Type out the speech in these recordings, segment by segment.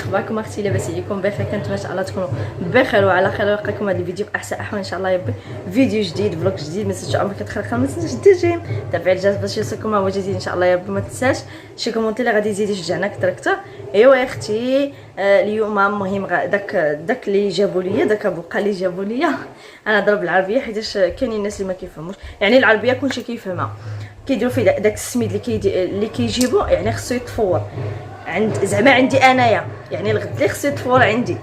اخباركم اختي؟ لاباس عليكم؟ بخير؟ كنتمنى ان شاء الله تكونوا بخير وعلى خير. نلقاكم هذا الفيديو باحسن احوال ان شاء الله. يبي فيديو جديد فلوق جديد. ما تنساوش عمرك كتخلق ما تنساش دير تابع الجهاز باش يوصلكم ما هو جديد ان شاء الله. يبي ما تنساش شي كومونتير اللي غادي يزيد يشجعنا اكثر اكثر. ايوا يا اختي اليوم مهم داك اللي جابوا لي داك بقى اللي جابوا لي انا ضرب العربيه حيتاش كاينين الناس اللي ما كيفهموش يعني العربيه كلشي كيفهمها. كيديروا فيه داك السميد اللي كيجيبوا يعني خصو يتفور عند زعما عندي انايا يعني الغد اللي خصو يتفور عندي.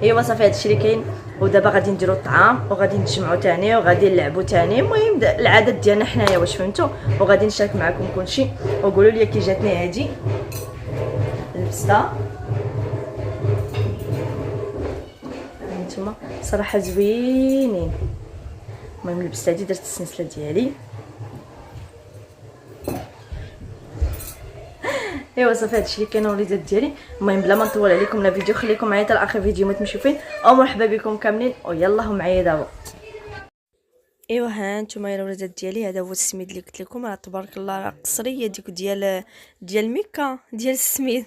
ايوا صافي هادشي اللي كاين. ودابا غادي نديرو الطعام وغادي نتجمعوا تاني وغادي نلعبوا تاني. المهم العادات ديالنا حنايا واش فهمتوا. وغادي نشارك معكم كلشي وقولوا لي كي جاتني هادي لبستها. هانتوما صراحه زوينين. المهم لبست هادي درت السلسله ديالي. ايوا صافي هادشي اللي كاين وليدات ديالي. المهم بلا ما نطول عليكم لا فيديو خليكم معايا حتى لاخر فيديو ما تمشيو فين. او مرحبا بكم كاملين ويلا معايا دابا. ايوا ها نتوما يا وليدات ديالي هذا هو السميد اللي قلت لكم. راه تبارك الله راه قصريه ديك ديال ميكا ديال السميد.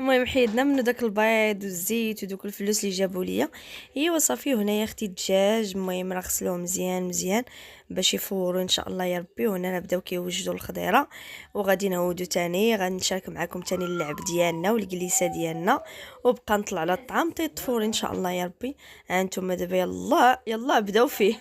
المهم حيدنا منه داك البيض والزيت ودوك الفلوس اللي جابوا ليا. ايوا صافي هنايا اختي الدجاج. المهم راه غسلوه مزيان باش يفوروا ان شاء الله يا ربي. وهنا بداو كيوجدوا الخضيره وغادي نعودوا تاني. غادي نشارك معكم تاني اللعب ديالنا والجليسه ديالنا وبقى نطلع على الطعام تيطفور ان شاء الله يا ربي. ها انتم دابا يلا بداو فيه.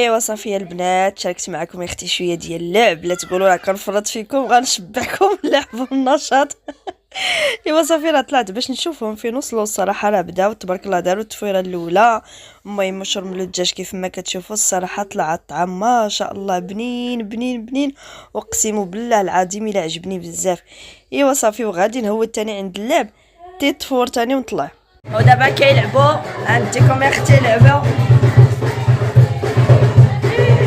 ايوا صافي البنات، شاركت معكم يا اختي شويه ديال اللعب، لا تقولوا راه كنفرط فيكم، غنشبعكم اللعب والنشاط. ايوا صافي راه طلعت باش نشوفهم فين وصلوا. الصراحه راه بداو تبارك الله، داروا التفويره الاولى. المهم شرملوا الدجاج كيف ما كتشوفوا. الصراحه طلع الطعام ما شاء الله بنين بنين بنين، اقسم بالله العظيم الا عجبني بزاف. ايوا صافي وغادي نهود تاني عند اللعب، تيطفور تاني ونطلع. ودابا كيلعبوا، غنديكم يا اختي لعبه.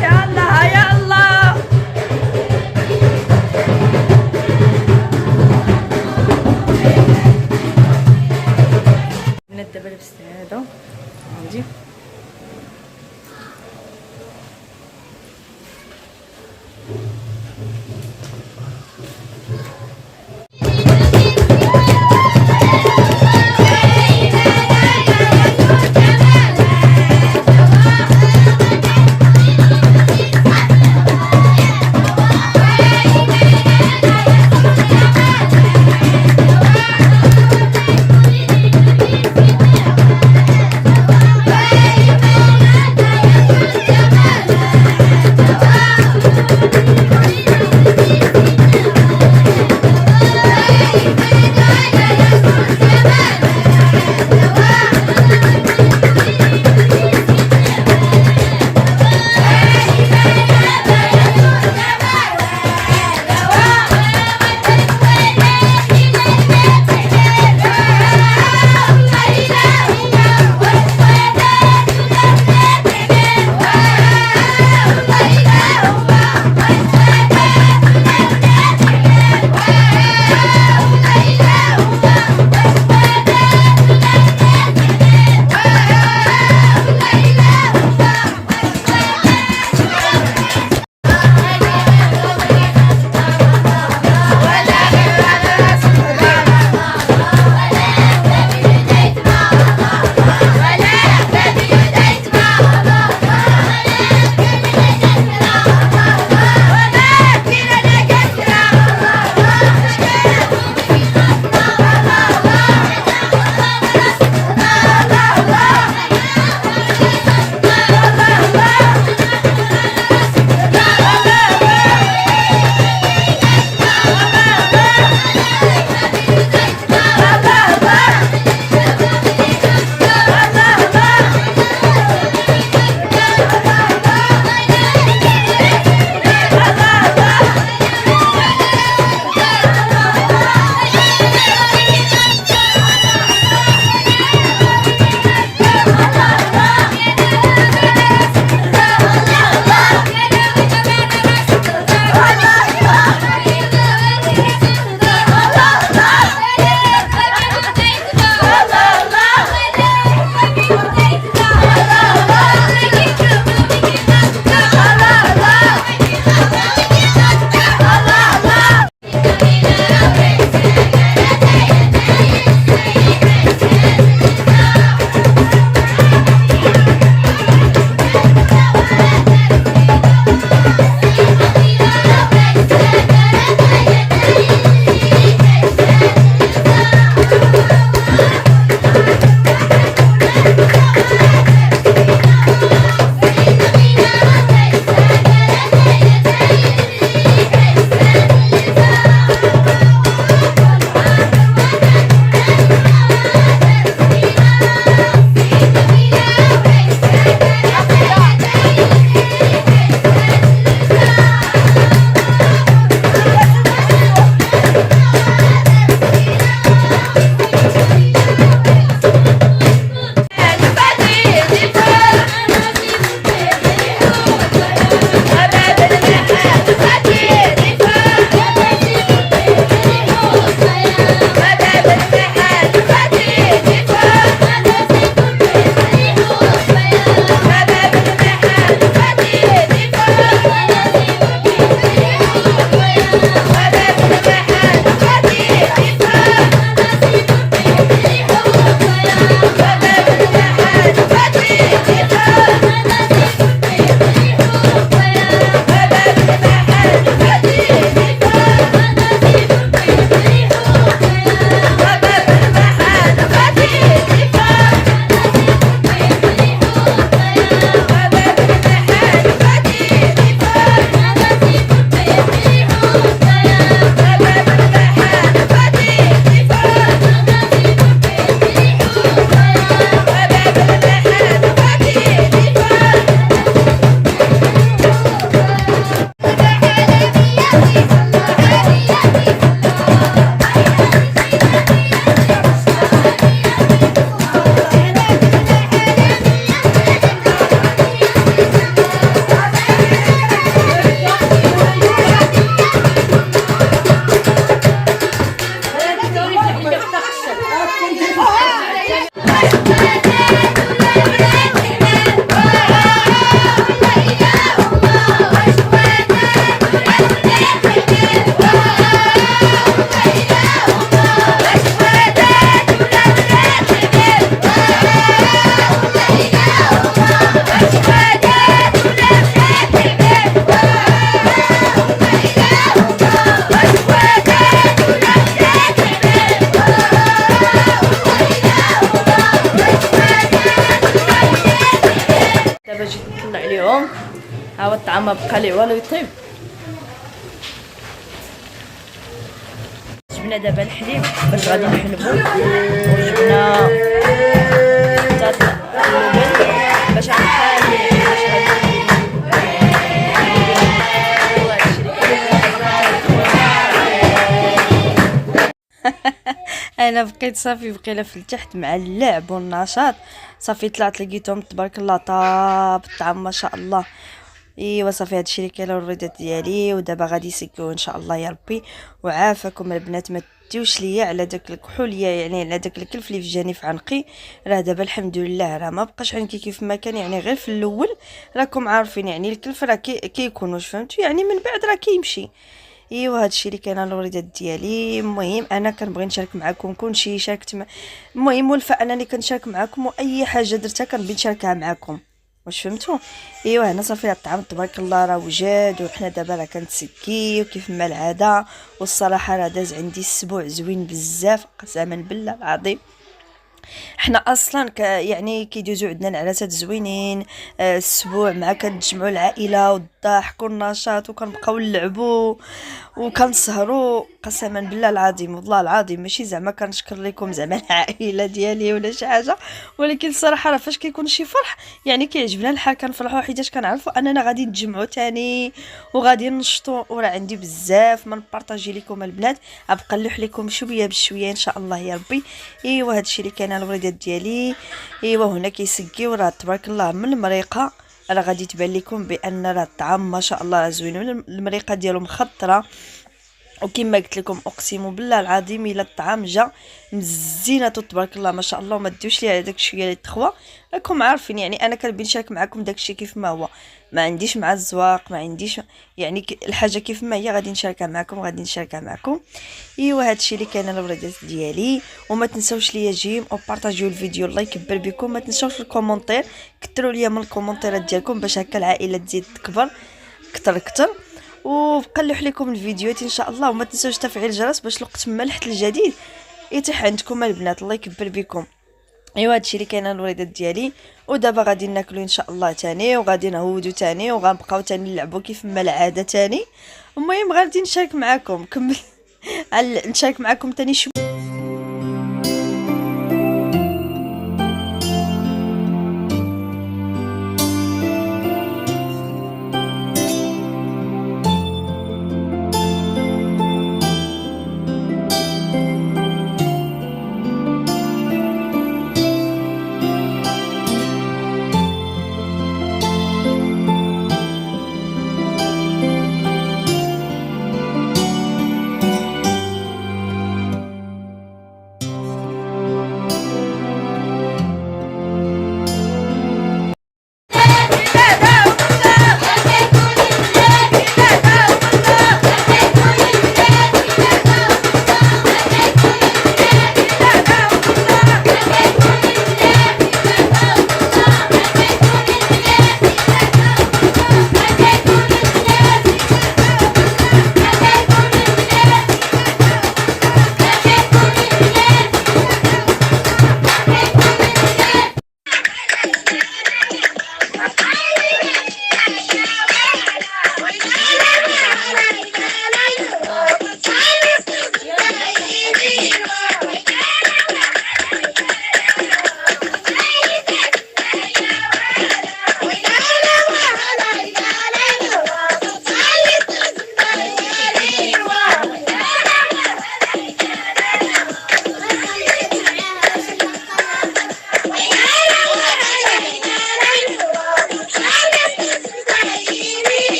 يلا يلا بنات، دابا لبست هذا عندي ها هو الطعام ما بقى لي والو يطيب. جبنا دابا الحليب باش غادي نحلبو، وجبنا حتى اللبن باش غنحالي باش غادي انا بقيت صافي بقينا في التحت مع اللعب والنشاط. صافي طلعت لقيتهم تبارك الله طاب الطعام ما شاء الله. ايوا صافي هادشي اللي كاين الوليدات ديالي، ودابا غادي يسكيو ان شاء الله يا ربي. وعافاكم البنات ما تديوش ليا على داك الكحوليه، يعني على داك الكلف اللي في جاني عنقي. راه دابا الحمد لله راه ما بقاش عنكي كيف ما كان، يعني غير في الاول راكم عارفين يعني الكلف راه كيكون واش فهمتوا، يعني من بعد راه كيمشي. ايوا هادشي اللي كاين الوليدات ديالي. المهم انا كنبغي نشارك معكم كلشي شاركت المهم ولفه انني كنشارك معكم، واي حاجه درتها كنبغي نشاركها معكم واش فهمتوا. ايوا هنا صافي الطعام تبارك الله راه وجاد، وحنا دابا راه كنتسكيو كيف ما العاده. والصراحه راه داز عندي السبوع زوين بزاف قسما بالله العظيم. حنا اصلا يعني كيدوزو عندنا العراسات زوينين. السبوع مع كنجمعوا العائله والضحك والنشاط، وكنبقاو نلعبوا وكنسهروا قسما بالله العظيم. والله العظيم ماشي زعما كنشكر لكم زعما العائله ديالي ولا شي حاجه، ولكن الصراحه راه فاش كيكون شي فرح يعني كيعجبنا الحال، كنفرحوا حيتاش كنعرفوا اننا غادي نتجمعوا تاني وغادي ننشطوا. وراه عندي بزاف ما نبارطاجي لكم البنات، غنبقى نلوح لكم شويه بشويه ان شاء الله يا ربي. ايوا هادشي اللي كاين الوليدات ديالي. ايوا هنا كيسقيو راه تبارك الله من المريقه. راه غادي تبان لكم بان راه الطعام ما شاء الله راه زوين، المريقه ديالو مخضره. وكما قلت لكم اقسم بالله العظيم الا الطعام جا مزينه تبارك الله ما شاء الله. وما تدوش لي على داك الشيء اللي تخوى، راكم عارفين يعني انا كنبي نشارك معكم داك الشيء كيف ما هو، ما عنديش مع الزواق، ما عنديش يعني الحاجه كيف ما هي غادي نشاركها معكم. ايوا هادشي اللي كان الوليدات ديالي. وما تنساوش ليا جيم او بارطاجيو الفيديو، الله يكبر بكم. ما تنساوش الكومونتير، كثروا ليا من الكومونتيرات ديالكم باش هكا العائله تزيد تكبر كتر. وبقى نلوح لكم الفيديوهات ان شاء الله. وما تنساوش تفعيل الجرس باش الوقت ما لحت الجديد يتيح عندكم البنات، الله يكبر بكم. ايوا هادشي اللي كاين الوليدات ديالي. ودابا غادي ناكلوا ان شاء الله تاني، وغادي نهودوا تاني، وغنبقاو تاني نلعبوا كيف ما العاده تاني. المهم غادي نشارك معكم كمل نشارك معكم تاني شويه.